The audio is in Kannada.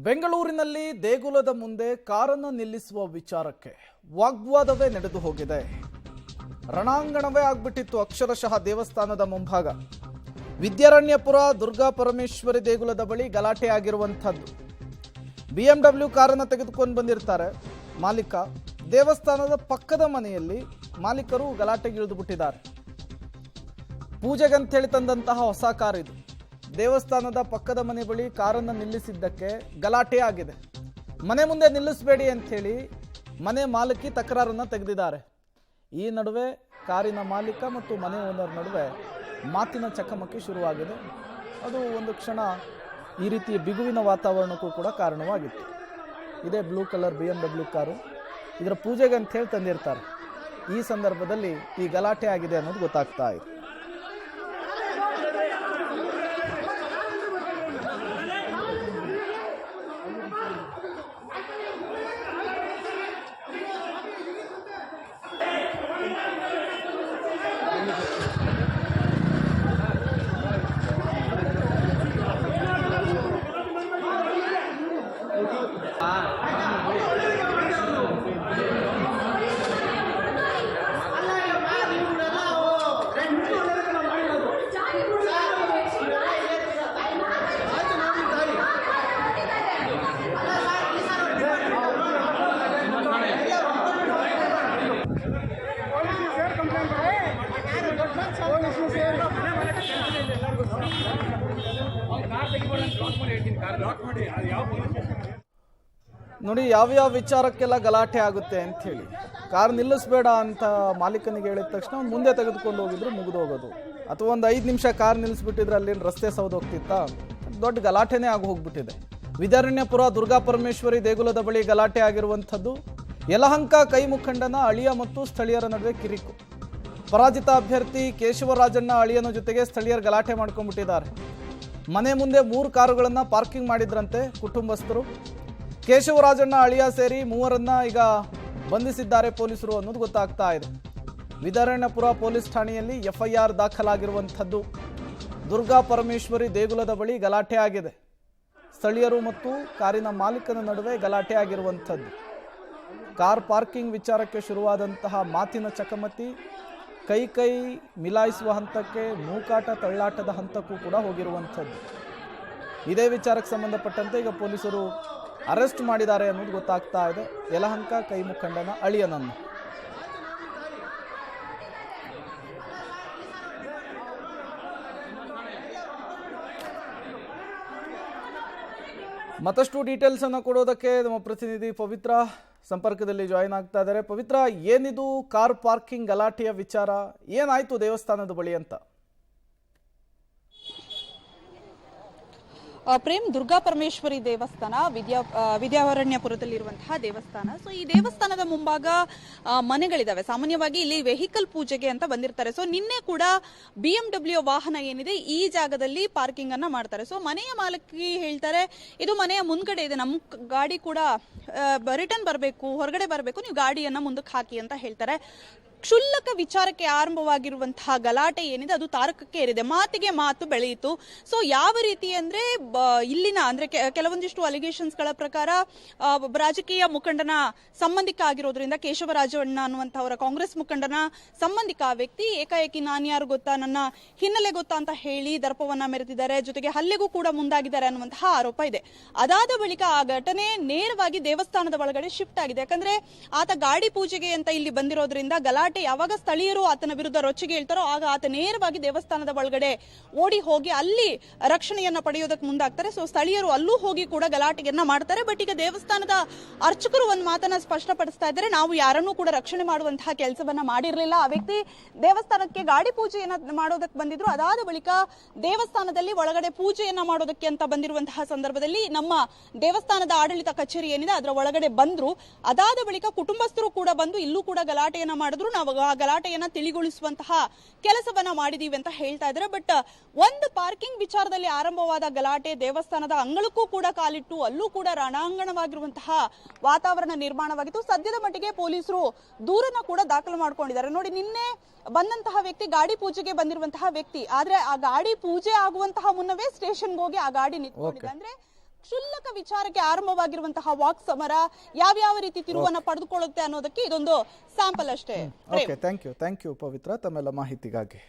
ಬೆಂಗಳೂರಿನಲ್ಲಿ ದೇಗುಲದ ಮುಂದೆ ಕಾರನ್ನು ನಿಲ್ಲಿಸುವ ವಿಚಾರಕ್ಕೆ ವಾಗ್ವಾದವೇ ನಡೆದು ಹೋಗಿದೆ. ರಣಾಂಗಣವೇ ಆಗ್ಬಿಟ್ಟಿತ್ತು ಅಕ್ಷರಶಃ ದೇವಸ್ಥಾನದ ಮುಂಭಾಗ. ವಿದ್ಯಾರಣ್ಯಪುರ ದುರ್ಗಾ ಪರಮೇಶ್ವರಿ ದೇಗುಲದ ಬಳಿ ಗಲಾಟೆ ಆಗಿರುವಂಥದ್ದು. BMW ಕಾರನ್ನು ತೆಗೆದುಕೊಂಡು ಬಂದಿರ್ತಾರೆ ಮಾಲೀಕ. ದೇವಸ್ಥಾನದ ಪಕ್ಕದ ಮನೆಯಲ್ಲಿ ಮಾಲೀಕರು ಗಲಾಟೆಗಿಳಿದು ಬಿಟ್ಟಿದ್ದಾರೆ. ಪೂಜೆಗಂತೇಳಿ ತಂದಂತಹ ಹೊಸ ಕಾರ್ ಇದು. ದೇವಸ್ಥಾನದ ಪಕ್ಕದ ಮನೆ ಬಳಿ ಕಾರನ್ನು ನಿಲ್ಲಿಸಿದ್ದಕ್ಕೆ ಗಲಾಟೆ ಆಗಿದೆ. ಮನೆ ಮುಂದೆ ನಿಲ್ಲಿಸಬೇಡಿ ಅಂಥೇಳಿ ಮನೆ ಮಾಲಕಿ ತಕರಾರನ್ನು ತೆಗೆದಿದ್ದಾರೆ. ಈ ನಡುವೆ ಕಾರಿನ ಮಾಲೀಕ ಮತ್ತು ಮನೆ ಓನರ್ ನಡುವೆ ಮಾತಿನ ಚಕಮಕಿ ಶುರುವಾಗಿದೆ. ಅದು ಒಂದು ಕ್ಷಣ ಈ ರೀತಿಯ ಬಿಗುವಿನ ವಾತಾವರಣಕ್ಕೂ ಕೂಡ ಕಾರಣವಾಗಿತ್ತು. ಇದೇ ಬ್ಲೂ ಕಲರ್ BMW ಕಾರು. ಇದರ ಪೂಜೆಗೆ ಅಂತ ಹೇಳಿ ತಂದಿರ್ತಾರೆ. ಈ ಸಂದರ್ಭದಲ್ಲಿ ಈ ಗಲಾಟೆ ಆಗಿದೆ ಅನ್ನೋದು ಗೊತ್ತಾಗ್ತಾ ಇದೆ. ನೋಡಿ ಯಾವ್ಯಾವ ವಿಚಾರಕ್ಕೆಲ್ಲ ಗಲಾಟೆ ಆಗುತ್ತೆ ಅಂತ ಹೇಳಿ. ಕಾರ್ ನಿಲ್ಲಿಸಬೇಡ ಅಂತ ಮಾಲೀಕನಿಗೆ ಹೇಳಿದ ತಕ್ಷಣ ಅವ್ನು ಮುಂದೆ ತೆಗೆದುಕೊಂಡು ಹೋಗಿದ್ರು ಮುಗಿದು ಹೋಗೋದು. ಅಥವಾ ಒಂದು 5 ನಿಮಿಷ ಕಾರ್ ನಿಲ್ಲಿಸ್ಬಿಟ್ಟಿದ್ರೆ ಅಲ್ಲಿ ರಸ್ತೆ ಸೌದೋಗ್ತಿತ್ತಾ, ದೊಡ್ಡ ಗಲಾಟೆನೇ ಆಗಿ ಹೋಗ್ಬಿಟ್ಟಿದೆ. ವಿದ್ಯಾರಣ್ಯಪುರ ದುರ್ಗಾ ಪರಮೇಶ್ವರಿ ದೇಗುಲದ ಬಳಿ ಗಲಾಟೆ ಆಗಿರುವಂಥದ್ದು. ಯಲಹಂಕ ಕೈ ಮುಖಂಡನ ಅಳಿಯ ಮತ್ತು ಸ್ಥಳೀಯರ ನಡುವೆ ಕಿರಿಕು. ಪರಾಜಿತ ಅಭ್ಯರ್ಥಿ ಕೇಶವರಾಜಣ್ಣ ಅಳಿಯನ ಜೊತೆಗೆ ಸ್ಥಳೀಯರು ಗಲಾಟೆ ಮಾಡ್ಕೊಂಡ್ಬಿಟ್ಟಿದ್ದಾರೆ. ಮನೆ ಮುಂದೆ 3 ಕಾರುಗಳನ್ನು ಪಾರ್ಕಿಂಗ್ ಮಾಡಿದ್ರಂತೆ ಕುಟುಂಬಸ್ಥರು. ಕೇಶವರಾಜಣ್ಣ ಅಳಿಯ ಸೇರಿ 3ರನ್ನ ಈಗ ಬಂಧಿಸಿದ್ದಾರೆ ಪೊಲೀಸರು ಅನ್ನೋದು ಗೊತ್ತಾಗ್ತಾ ಇದೆ. ವಿದ್ಯಾರಣ್ಯಪುರ ಪೊಲೀಸ್ ಠಾಣೆಯಲ್ಲಿ FIR ದಾಖಲಾಗಿರುವಂಥದ್ದು. ದುರ್ಗಾ ಪರಮೇಶ್ವರಿ ದೇಗುಲದ ಬಳಿ ಗಲಾಟೆ ಆಗಿದೆ. ಸ್ಥಳೀಯರು ಮತ್ತು ಕಾರಿನ ಮಾಲೀಕನ ನಡುವೆ ಗಲಾಟೆ ಆಗಿರುವಂಥದ್ದು. ಕಾರ್ ಪಾರ್ಕಿಂಗ್ ವಿಚಾರಕ್ಕೆ ಶುರುವಾದಂತಹ ಮಾತಿನ ಚಕಮಕಿ ಕೈ ಮಿಲಾಯಿಸುವ ಹಂತಕ್ಕೆ, ನೂಕಾಟ ತಳ್ಳಾಟದ ಹಂತಕ್ಕೂ ಕೂಡ ಹೋಗಿರುವಂಥದ್ದು. ಇದೇ ವಿಚಾರಕ್ಕೆ ಸಂಬಂಧಪಟ್ಟಂತೆ ಈಗ ಪೊಲೀಸರು ಅರೆಸ್ಟ್ ಮಾಡಿದ್ದಾರೆ ಅನ್ನೋದು ಗೊತ್ತಾಗ್ತಾ ಇದೆ. ಯಲಹಂಕ ಕೈ ಮುಖಂಡನ ಅಳಿಯನನ್ನು. ಮತ್ತಷ್ಟು ಡೀಟೇಲ್ಸ್ ಅನ್ನು ಕೊಡೋದಕ್ಕೆ ನಮ್ಮ ಪ್ರತಿನಿಧಿ ಪವಿತ್ರ ಸಂಪರ್ಕದಲ್ಲಿ ಜಾಯಿನ್ ಆಗ್ತಾ ಇದ್ದಾರೆ. ಪವಿತ್ರ, ಏನಿದು ಕಾರ್ ಪಾರ್ಕಿಂಗ್ ಗಲಾಟೆಯ ವಿಚಾರ? ಏನಾಯ್ತು ದೇವಸ್ಥಾನದ ಬಳಿ ಅಂತ? ಪ್ರೇಮ್, ದುರ್ಗಾ ಪರಮೇಶ್ವರಿ ದೇವಸ್ಥಾನ ವಿದ್ಯಾರಣ್ಯಪುರದಲ್ಲಿರುವಂತಹ ದೇವಸ್ಥಾನ. ಸೊ ಈ ದೇವಸ್ಥಾನದ ಮುಂಭಾಗ ಮನೆಗಳಿದಾವೆ. ಸಾಮಾನ್ಯವಾಗಿ ಇಲ್ಲಿ ವೆಹಿಕಲ್ ಪೂಜೆಗೆ ಅಂತ ಬಂದಿರ್ತಾರೆ. ಸೊ ನಿನ್ನೆ ಕೂಡ BMW ವಾಹನ ಏನಿದೆ ಈ ಜಾಗದಲ್ಲಿ ಪಾರ್ಕಿಂಗ್ ಅನ್ನ ಮಾಡ್ತಾರೆ. ಸೊ ಮನೆಯ ಮಾಲಕಿ ಹೇಳ್ತಾರೆ, ಇದು ಮನೆಯ ಮುಂದ್ಗಡೆ ಇದೆ, ನಮ್ಮ ಗಾಡಿ ಕೂಡ ರಿಟರ್ನ್ ಬರಬೇಕು, ಹೊರಗಡೆ ಬರಬೇಕು, ನೀವು ಗಾಡಿಯನ್ನ ಮುಂದಕ್ಕೆ ಹಾಕಿ ಅಂತ ಹೇಳ್ತಾರೆ. ಕ್ಷುಲ್ಲಕ ವಿಚಾರಕ್ಕೆ ಆರಂಭವಾಗಿರುವಂತಹ ಗಲಾಟೆ ಏನಿದೆ ಅದು ತಾರಕಕ್ಕೆ ಏರಿದೆ. ಮಾತಿಗೆ ಮಾತು ಬೆಳೆಯಿತು. ಸೊ ಯಾವ ರೀತಿ ಅಂದ್ರೆ ಇಲ್ಲಿನ ಅಂದ್ರೆ ಕೆಲವೊಂದಿಷ್ಟು ಅಲಿಗೇಷನ್ಸ್ ಗಳ ಪ್ರಕಾರ ರಾಜಕೀಯ ಮುಖಂಡನ ಸಂಬಂಧಿಕ ಆಗಿರೋದ್ರಿಂದ, ಕೇಶವರಾಜಣ್ಣ ಅನ್ನುವಂಥವರ ಕಾಂಗ್ರೆಸ್ ಮುಖಂಡನ ಸಂಬಂಧಿಕ ಆ ವ್ಯಕ್ತಿ ಏಕಾಏಕಿ ನಾನು ಯಾರು ಗೊತ್ತಾ, ನನ್ನ ಹಿನ್ನೆಲೆ ಗೊತ್ತಾ ಅಂತ ಹೇಳಿ ದರ್ಪವನ್ನ ಮೆರೆದಿದ್ದಾರೆ. ಜೊತೆಗೆ ಹಲ್ಲೆಗೂ ಕೂಡ ಮುಂದಾಗಿದ್ದಾರೆ ಅನ್ನುವಂತಹ ಆರೋಪ ಇದೆ. ಅದಾದ ಬಳಿಕ ಆ ಘಟನೆ ನೇರವಾಗಿ ದೇವಸ್ಥಾನದ ಒಳಗಡೆ ಶಿಫ್ಟ್ ಆಗಿದೆ. ಯಾಕಂದ್ರೆ ಆತ ಗಾಡಿ ಪೂಜೆಗೆ ಅಂತ ಇಲ್ಲಿ ಬಂದಿರೋದ್ರಿಂದ ಗಲಾಟೆ ಯಾವಾಗ ಸ್ಥಳೀಯರು ಆತನ ವಿರುದ್ಧ ರೊಚ್ಚಿಗೆ ಹೇಳ್ತಾರೋ ಆಗ ಆತ ನೇರವಾಗಿ ದೇವಸ್ಥಾನದ ಒಳಗಡೆ ಓಡಿ ಹೋಗಿ ಅಲ್ಲಿ ರಕ್ಷಣೆಯನ್ನ ಪಡೆಯೋದಕ್ಕೆ ಮುಂದಾಗ್ತಾರೆ. ಸೊ ಸ್ಥಳೀಯರು ಅಲ್ಲೂ ಹೋಗಿ ಕೂಡ ಗಲಾಟೆಯನ್ನ ಮಾಡ್ತಾರೆ. ಬಟ್ ಈಗ ದೇವಸ್ಥಾನದ ಅರ್ಚಕರು ಒಂದು ಮಾತನ್ನ ಸ್ಪಷ್ಟಪಡಿಸ್ತಾ ಇದ್ದಾರೆ, ನಾವು ಯಾರನ್ನೂ ಕೂಡ ರಕ್ಷಣೆ ಮಾಡುವಂತಹ ಕೆಲಸವನ್ನ ಮಾಡಿರಲಿಲ್ಲ. ಆ ವ್ಯಕ್ತಿ ದೇವಸ್ಥಾನಕ್ಕೆ ಗಾಡಿ ಪೂಜೆಯನ್ನ ಮಾಡೋದಕ್ಕೆ ಬಂದಿದ್ರು. ಅದಾದ ಬಳಿಕ ದೇವಸ್ಥಾನದಲ್ಲಿ ಒಳಗಡೆ ಪೂಜೆಯನ್ನ ಮಾಡೋದಕ್ಕೆ ಅಂತ ಬಂದಿರುವಂತಹ ಸಂದರ್ಭದಲ್ಲಿ ನಮ್ಮ ದೇವಸ್ಥಾನದ ಆಡಳಿತ ಕಚೇರಿ ಏನಿದೆ ಅದರ ಒಳಗಡೆ ಬಂದ್ರು. ಅದಾದ ಬಳಿಕ ಕುಟುಂಬಸ್ಥರು ಕೂಡ ಬಂದು ಇಲ್ಲೂ ಕೂಡ ಗಲಾಟೆಯನ್ನ ಮಾಡಿದ್ರು. ನಾವು ಆ ಗಲಾಟೆಯನ್ನ ತಿಳಿಗೊಳಿಸುವಂತಹ ಕೆಲಸವನ್ನ ಮಾಡಿದೀವಿ ಅಂತ ಹೇಳ್ತಾ ಇದ್ದಾರೆ. ಬಟ್ ಒಂದು ಪಾರ್ಕಿಂಗ್ ವಿಚಾರದಲ್ಲಿ ಆರಂಭವಾದ ಗಲಾಟೆ ದೇವಸ್ಥಾನದ ಅಂಗಳಕ್ಕೂ ಕೂಡ ಕಾಲಿಟ್ಟು ಅಲ್ಲೂ ಕೂಡ ರಣಾಂಗಣವಾಗಿರುವಂತಹ ವಾತಾವರಣ ನಿರ್ಮಾಣವಾಗಿತ್ತು. ಸದ್ಯದ ಮಟ್ಟಿಗೆ ಪೊಲೀಸರು ದೂರನ್ನ ಕೂಡ ದಾಖಲು ಮಾಡ್ಕೊಂಡಿದ್ದಾರೆ. ನೋಡಿ, ನಿನ್ನೆ ಬಂದಂತಹ ವ್ಯಕ್ತಿ ಗಾಡಿ ಪೂಜೆಗೆ ಬಂದಿರುವಂತಹ ವ್ಯಕ್ತಿ, ಆದ್ರೆ ಆ ಗಾಡಿ ಪೂಜೆ ಆಗುವಂತಹ ಮುನ್ನವೇ ಸ್ಟೇಷನ್ಗೆ ಹೋಗಿ ಆ ಗಾಡಿ ನಿಂತ್ಕೊಂಡಿದೆ. ಅಂದ್ರೆ ಕ್ಷುಲ್ಲಕ ವಿಚಾರಕ್ಕೆ ಆರಂಭವಾಗಿರುವಂತಹ ವಾಕ್ ಸಮರ ಯಾವ್ಯಾವ ರೀತಿ ತಿರುವನ್ನ ಪಡೆದುಕೊಳ್ಳುತ್ತೆ ಅನ್ನೋದಕ್ಕೆ ಇದೊಂದು ಸ್ಯಾಂಪಲ್ ಅಷ್ಟೇ. ಓಕೆ, ಥ್ಯಾಂಕ್ ಯು ಪವಿತ್ರ ತಮ್ಮೆಲ್ಲ ಮಾಹಿತಿಗಾಗಿ.